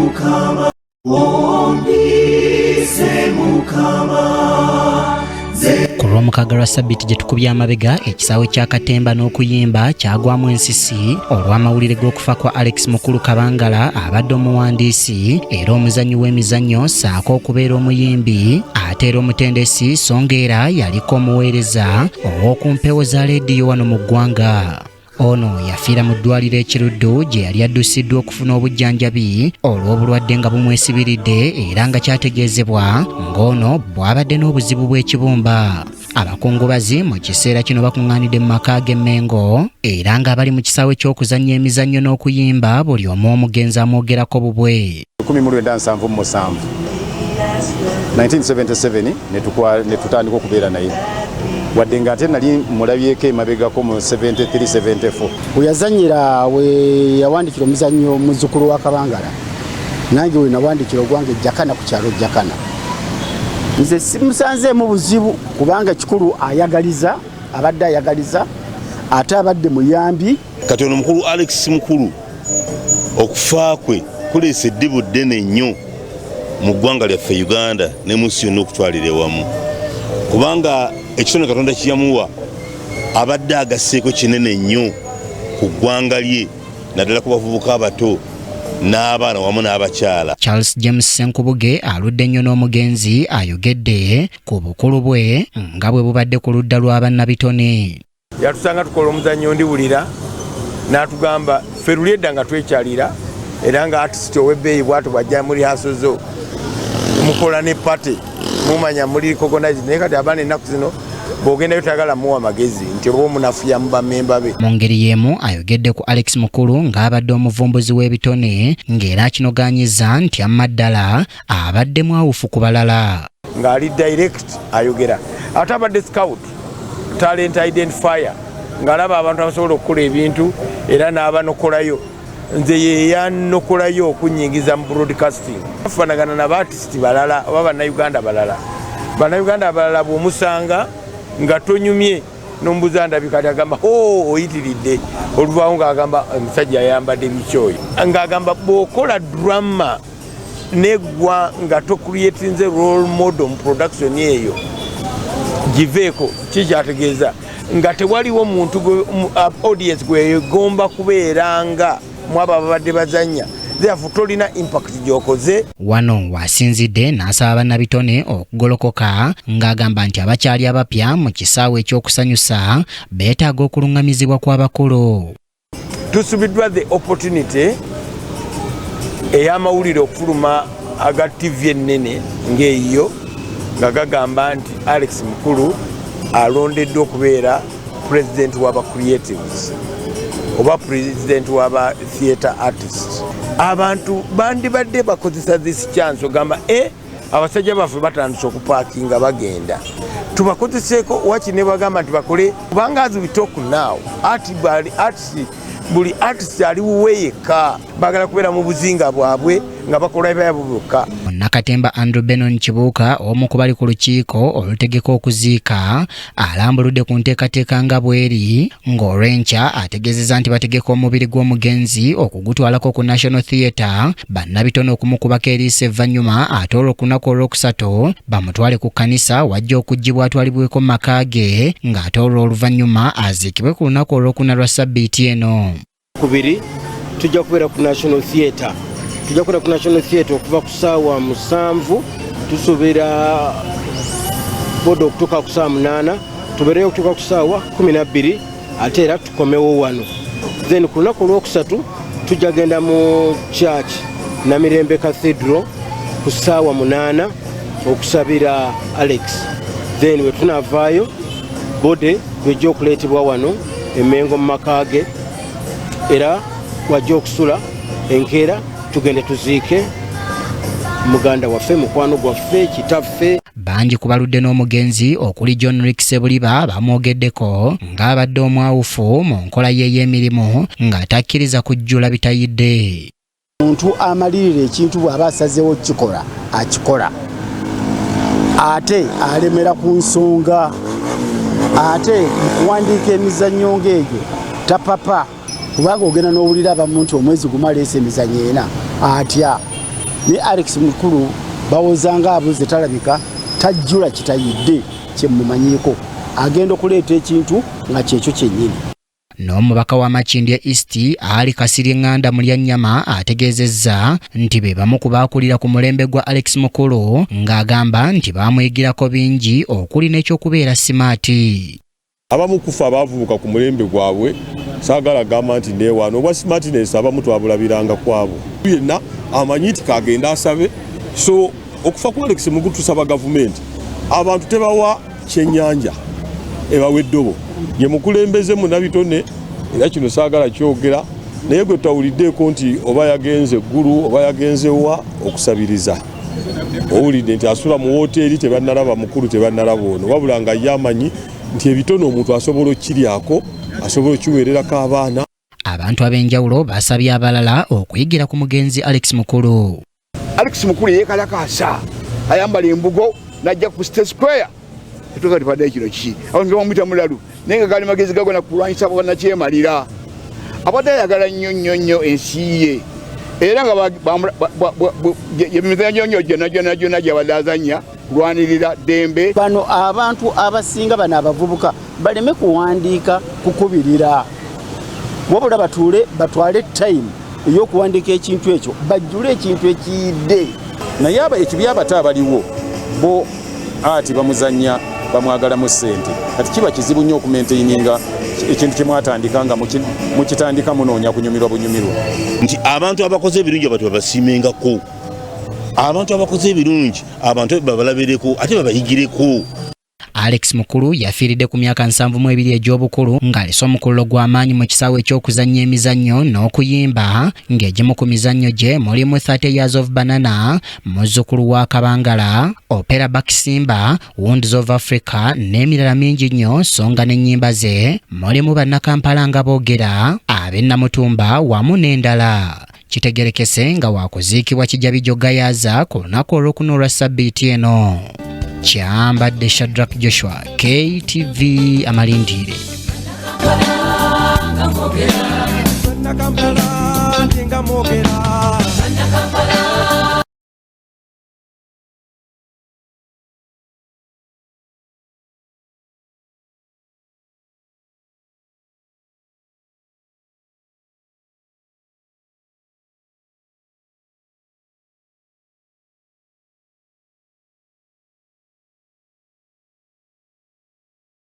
Mukama, Ombise Mukama. Ku lw'omukaga lwa Ssabbiiti gye tukubye amabega ekisaawe kya Katemba n'okuyimba kyagwamu ensisi olw'amawulire g'okufa kwa Alex Mukulu Kabangala abadde omuwandiisi era omuzannyi w'emizannyo ssaako okubeera omuyimbi ate era omutendesi so ng'era yaliko omuweereza ow'oku mpewo za leediyo wano mu ggwanga. Ono yafiira mu ddwaliro ekiruddu gye yali addusiddwa okufuna obujjanjabi olw'obulwadde nga bumwesibiridde era nga kyategeezebwa ng'ono bw'abadde n'obuzibu bw'ekibumba. Abakungubazi mu kiseera kino bakuŋŋaanidde mu maka g'e Mengo era ng'abali mu kisaawe ky'okuzannya emizannyo n'okuyimba buli omu omugenzi amwogerako bubwe. 1977 ne tutandika okubeera naye wadde nga ate nali mulabyeko emabegako mu 73-74. Weyazanyira we yawandikira omuzannyo muzzukulu wa Kabangala nange we nawandikira ogwange Jakana ku kyalo Jakana. Nze simusanzeemu buzibu kubanga kikulu ayagaliza abadde ayagaliza ate abadde muyambi. Kati ono mukulu Alex Mukulu okufa kwe kuleese eddibu ddene nnyo mu ggwanga lyaffe Uganda ne mu nsi yonna okutwalira ewamu kubanga ekitone Katonda kiyamuwa abadde agasseeko kinene nnyo ku ggwanga lye naddala ku bavubuka abato n'abaana wamu n'abakyala. Charles James Senkubuge aludde nnyo n'omugenzi ayogedde ku bukulu bwe nga bwe bubadde ku ludda lwa bannabitone. Yatusanga tukola omuzannyo ndiwulira n'atugamba ffe luli edda nga twekyalira era nga artist ow'ebbeeyi bw'ato bw'ajja muri hasozo mukola ne pate mumanya muri kogonazi naye kati abaana ennaku zino bw'ogendayo tayagala muwa amagezi nti oba omunafuya mu bammemba be. Mu ngeri y'emu ayogedde ku Alex Mukulu ng'abadde omuvumbuzi w'ebitone ng'era akinogaanyiza nti amma ddala abadde mwawufu ku balala. Ng'ali direct ayogera ate abadde scout talent identifier ng'alaba abantu abasobola okukola ebintu era n'abanokolayo nze ye yanokolayo okunyingiza mu broadcasting. Afanagana na artist balala oba bannayuganda balala. Bannayuganda abalala bw'omusanga nga tonyumye n'ombuza ndabika agamba oyitiridde oluvaawo ng'agamba omusajja yayambadde mikyoyo ng'agamba bw'okola drama neggwa nga tocreatinze role model mu production eyo giveeko kikyategeeza nga tewaliwo muntu audience gwegomba kubeeranga mwaba ababadde bazannya therefore tolina impact gyokoze. Wano wasinzidde n'asaba bannabitone okugolokoka ng'agamba nti abakyali abapya mu kisaawe ekyokusanyusa beetaaga okuluŋŋamizibwa kw'abakulu. Tusubiddwa the opportunity ey'amawulire okufuluma aga TV ennene ng'eyo nga gagamba nti Alex Mukulu alondeddwa okubeera president w'aba creatives oba president w'aba theatre artists. Abantu bandibadde bakozesa this chance ogamba abasajja baffe batandise okupaakinga bagenda tubakozeseeko waki ne bagamba nti bakole kubanga as we talk now buli artist ali wuwe yekka bagala kubeera mu buzinga bwabwe nga bakola ebyabwe byokka. Nakatemba Andrew Benon Kibuuka omu ku bali ku lukiiko olutegeka okuziika alambuludde ku nteekateeka nga bweri ng'olwenkya ategeezezza nti bategeka omubiri gw'omugenzi okugutwalako ku National Theatre bannabitone okumukubako eriiso evvannyuma ate olw'okunaku olwokusatu bamutwale ku kkanisa wajja okuggyibwa atwalibweko mu maka ge ng'ate olw'oluvannyuma aziikibwe ku lunaku olwokuna lwa Ssabbiiti eno. Kubiri tujja kubeera ku National Theatre. Tujja kubeera ku National Theatre okuva ku ssaawa 7 tusuubira bodo okutuuka ku ssaawa 8 tubeereyo okutuuka ku ssaawa 12 ate era tukomewo wano. Then ku lunaku olwokusatu tujja genda mu church Namirembe Cathedral ku ssaawa 8 okusabira Alex. Then we tunavaayo bode lwejja okuleetebwa wano e Mengo mu maka ge era wajja okusula enkeera tugende tuziike muganda waffe mukwano gwaffe kitaffe. Bangi ku baludde n'omugenzi okuli John Rick Sebuliba bamwogeddeko ng'abadde omwawufu mu nkola ye y'emirimu ng'atakkiriza kujjula bitayidde. Omuntu amalirira ekintu bw'aba asazeewo kikola akikola ate alemera ku nsonga ate kuwandiika emizannyo ng'egyo tapapa kubanga ogenda n'owulira abamu nti omwezi gumaleese emizannyo ena atya ne Alex Mukulu bawozanga abuze talabika tajjula kitayidde kyemumanyiko agenda okuleeta ekintu nga kyekyo kyennyini. N'omubaka wa Makindye East Ali Kasirye Nganda mu Lyanyama ategeezezza nti be bamu ku baakulira ku mulembe gwa Alex Mukulu ng'agamba nti baamuyigirako bingi okuli n'ekyokubeera simaati. Abamu kufa abavubuka ku mulembe gwabwe saagala gamba nti neewaana obwa smartness abamu twabulabiranga kwabo yenna amanyi nti kagenda asabe. So okufa ku Alex Mukulu tusaba gavumenti abantu tebawa kyennyanja ebawa eddobo ye mukulembeze munabitone era kino saagala kyogera naye gwe twawuliddeeko nti oba yagenze eggulu oba yagenze wa okusabiriza owulidde nti asula mu woteeri tebannalaba mukulu tebannalaba ono wabula nga ye amanyi nti ebitono omuntu asobola okkiryako asobola okkiweererako abaana. Abantu ab'enjawulo basabye abalala okuyigira ku mugenzi Alex Mukulu. Alex Mukulu yeekalakaasa ayambala embugo n'ajja ku State Square etuka tipadde kino ki abantu bamuyita mulalu naye nga gali magezi gago nakulwanyisa bannakyemalira abadde ayagala nnyo ensi ye era nga emizannyo gyonna gyabadde azannya kulwanirira ddembe. Bano abantu abasinga bano abavubuka baleme kuwandiika kukubirira wabula batwale time ey'okuwandiika ekintu ekyo bajjule ekintu ekiyidde. Naye ekibi abato abaliwo bo ati bamuzannya bamwagalamu ssente kati kiba kizibu nnyo okumentaininga ekintu kyemwatandika nga mukitandika munoonya kunyumirwa bunyumirwa. Nti abantu abakoze ebirungi abantu babasimengako, abantu abakoze ebirungi abantu babalabireko ate babayigireko. Alex Mukulu yafiiridde ku myaka 72 egy'obukulu ng'alese omukululo gw'amaanyi mu kisaawe eky'okuzannya emizannyo n'okuyimba ng'egimu ku mizannyo gye mulimu 30 Years of Banana, muzzukulu wa Kabangala, Opera Bakisimba, Wounds of Africa n'emirala mingi nnyo so nga n'ennyimba ze mulimu bannakampala nga boogera, ab'e Namutumba wamu n'endala. Kitegerekese nga waakuziikibwa Kijabijo Gayaza ku lunaku olwokuna olwa Ssabbiiti eno. Kyambadde Shadrack Joshua, KTV Amalindire. Kampala,